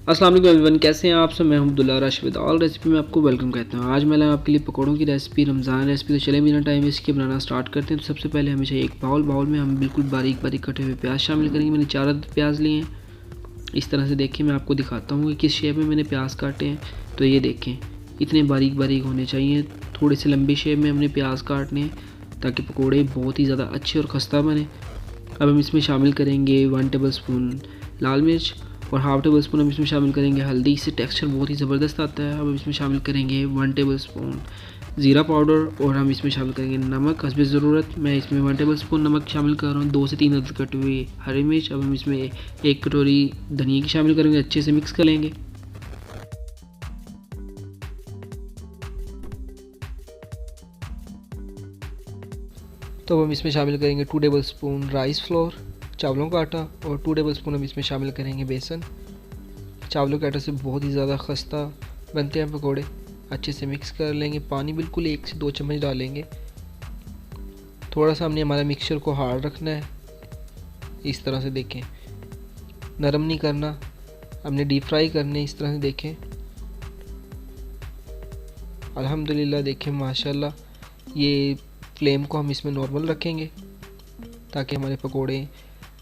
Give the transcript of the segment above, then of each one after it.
अस्सलाम वालेकुम एवरीवन, कैसे हैं आप सब। मैं अब्दुल्ला राशिद ऑल रेसिपी में आपको वेलकम कहता हूं। आज मैं लाया आपके लिए पकौड़ों की रेसिपी, रमज़ान रेसिपी। तो चले बिना टाइम वेस्ट किए बनाना स्टार्ट करते हैं। तो सबसे पहले हमें चाहिए एक बाउल में हम बिल्कुल बारीक बारीक कटे हुए प्याज शामिल करेंगे। मैंने 4 अदद प्याज लिए हैं। इस तरह से देखिए, मैं आपको दिखाता हूँ कि किस शेप में मैंने प्याज काटे हैं। तो ये देखें, इतने बारीक बारीक होने चाहिए। थोड़े से लंबी शेप में हमने प्याज काटने हैं ताकि पकौड़े बहुत ही ज़्यादा अच्छे और खस्ता बने। अब हम इसमें शामिल करेंगे 1 टेबल स्पून लाल मिर्च और हाफ़ टेबल स्पून हम इसमें शामिल करेंगे हल्दी। इससे टेक्सचर बहुत ही ज़बरदस्त आता है। अब हम इसमें शामिल करेंगे 1 टेबल स्पून ज़ीरा पाउडर और हम इसमें शामिल करेंगे नमक हस्बे ज़रूरत। मैं इसमें 1 टेबल स्पून नमक शामिल कर रहा हूँ। 2 से 3 अदद कटी हुई हरी मिर्च। अब हम इसमें 1 कटोरी धनिया की शामिल करेंगे, अच्छे से मिक्स कर लेंगे। तो हम इसमें शामिल करेंगे 2 टेबल स्पून राइस फ्लोर, चावलों का आटा, और 2 टेबल स्पून हम इसमें शामिल करेंगे बेसन। चावलों के आटे से बहुत ही ज़्यादा खस्ता बनते हैं पकोड़े। अच्छे से मिक्स कर लेंगे। पानी बिल्कुल 1 से 2 चम्मच डालेंगे। थोड़ा सा हमने हमारा मिक्सचर को हार्ड रखना है। इस तरह से देखें, नरम नहीं करना, हमने डीप फ्राई करने। इस तरह से देखें। अल्हम्दुलिल्लाह देखें माशाल्लाह। ये फ्लेम को हम इसमें नॉर्मल रखेंगे ताकि हमारे पकोड़े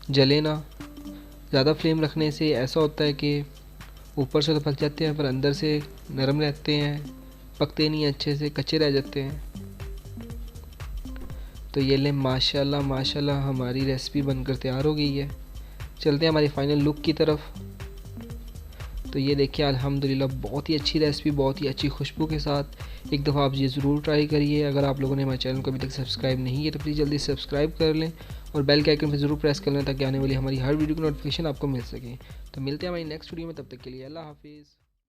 जले ना। ज़्यादा फ्लेम रखने से ऐसा होता है कि ऊपर से तो पक जाते हैं पर अंदर से नरम रहते हैं, पकते नहीं अच्छे से, कच्चे रह जाते हैं। तो ये ले माशाल्लाह माशाल्लाह हमारी रेसिपी बनकर तैयार हो गई है। चलते हैं हमारी फाइनल लुक की तरफ। तो ये देखिए अल्हम्दुलिल्लाह बहुत ही अच्छी रेसिपी, बहुत ही अच्छी खुशबू के साथ। एक दफ़ा आप ये ज़रूर ट्राई करिए। अगर आप लोगों ने हमारे चैनल को अभी तक सब्सक्राइब नहीं किया तो प्लीज़ जल्दी सब्सक्राइब कर लें और बेल के आइकन पर ज़रूर प्रेस कर लें ताकि आने वाली हमारी हर वीडियो की नोटिफिकेशन आपको मिल सके। तो मिलते हैं हमारी नेक्स्ट वीडियो में, तब तक के लिए अल्लाह हाफिज़।